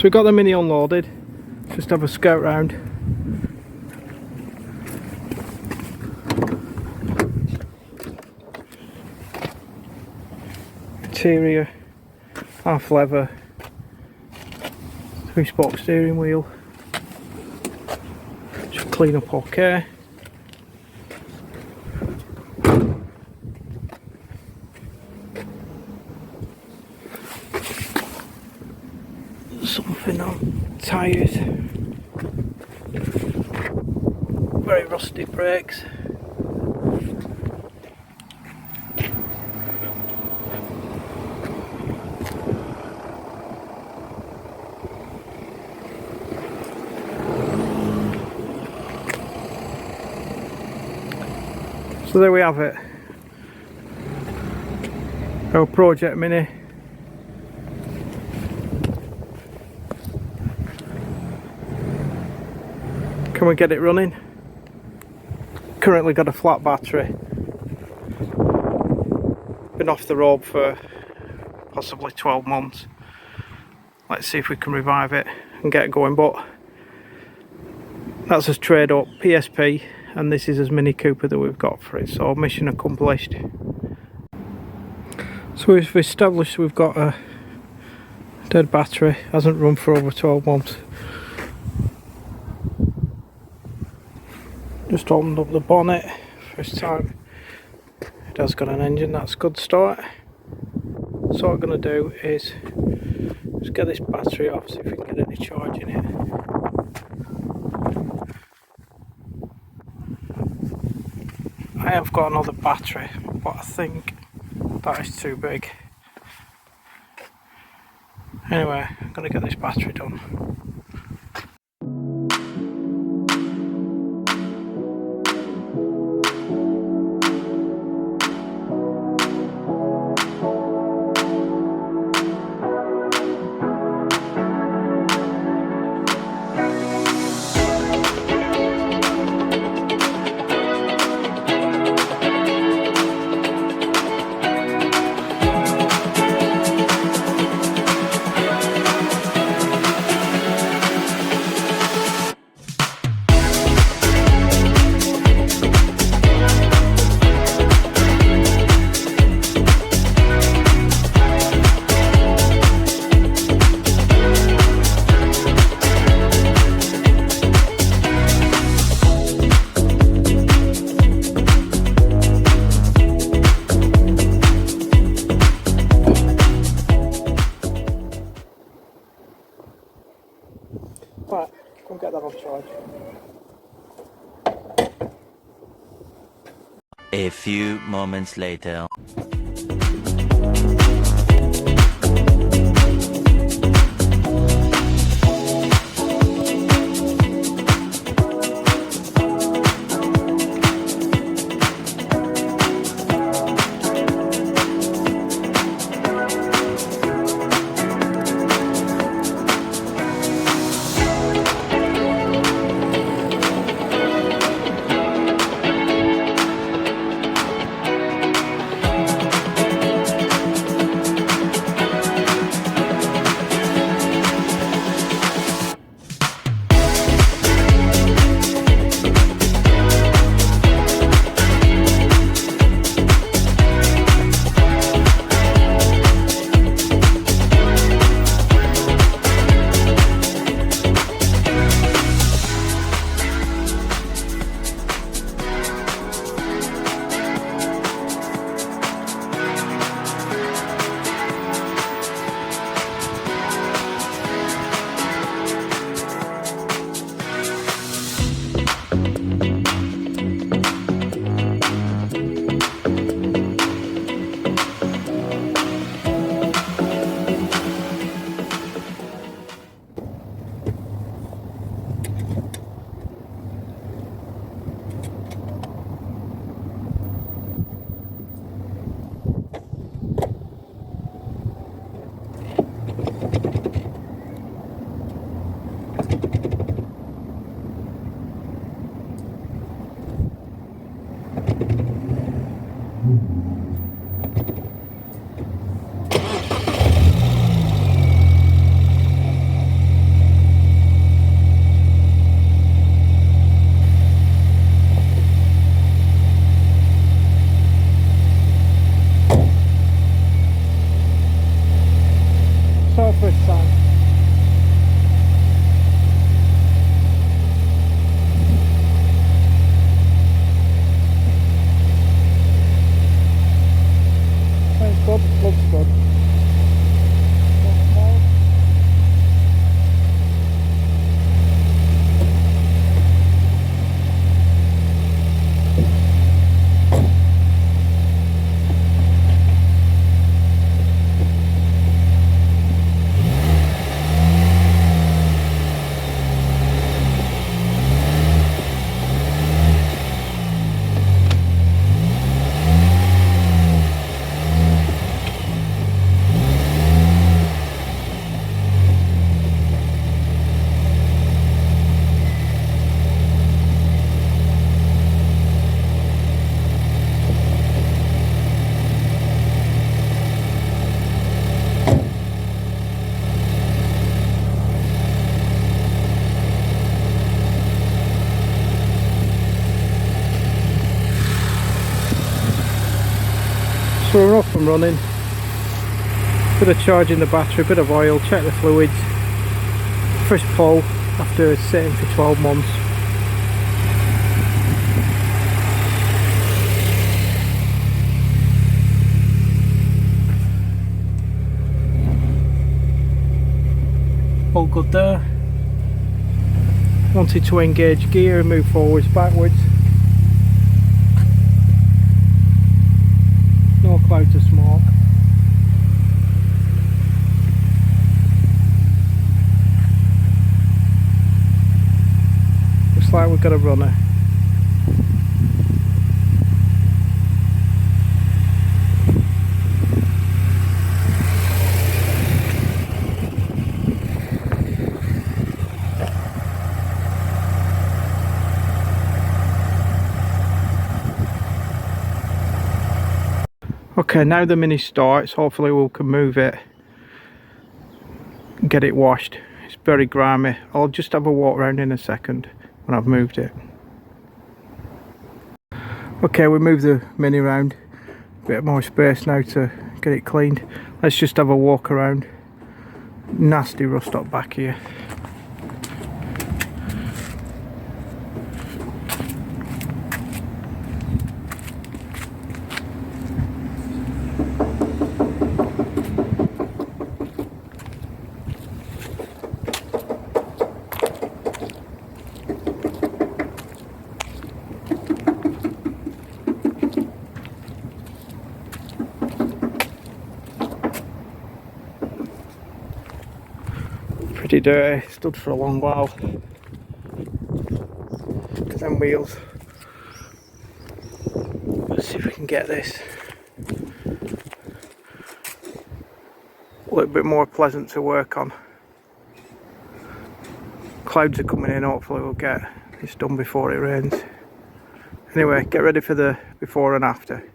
So we got the Mini unloaded, just have a scout round. Interior, half leather, 3-spoke steering wheel. Should clean up okay. Something on tyres. Very rusty brakes. So there we have it. Our Project Mini. Can we get it running? Currently got a flat battery. Been off the road for possibly 12 months. Let's see if we can revive it and get it going, but that's a straight up PSP, and this is as Mini Cooper that we've got for it, so mission accomplished. So we've established we've got a dead battery, hasn't run for over 12 months. Just opened up the bonnet, first time. It has got an engine, that's a good start. So what I'm going to do is just get this battery off, see if we can get any charge in it. I have got another battery, but I think that is too big. Anyway, I'm going to get this battery done. Right, come get that on charge. A few moments later. So we're off and running. Bit of charging the battery, bit of oil, check the fluids. First pull after sitting for 12 months. All good there. Wanted to engage gear and move forwards, backwards. No clouds of smoke. Looks like we've got a runner. Okay, now the mini starts. Hopefully we can move it and get it washed. It's very grimy. I'll just have a walk around in a second when I've moved it. Okay, we moved the mini around. Bit more space now to get it cleaned. Let's just have a walk around. Nasty rust up back here. Pretty dirty, stood for a long while. Look at them wheels. Let's see if we can get this a little bit more pleasant to work on. Clouds are coming in, hopefully we'll get this done before it rains. Anyway, get ready for the before and after.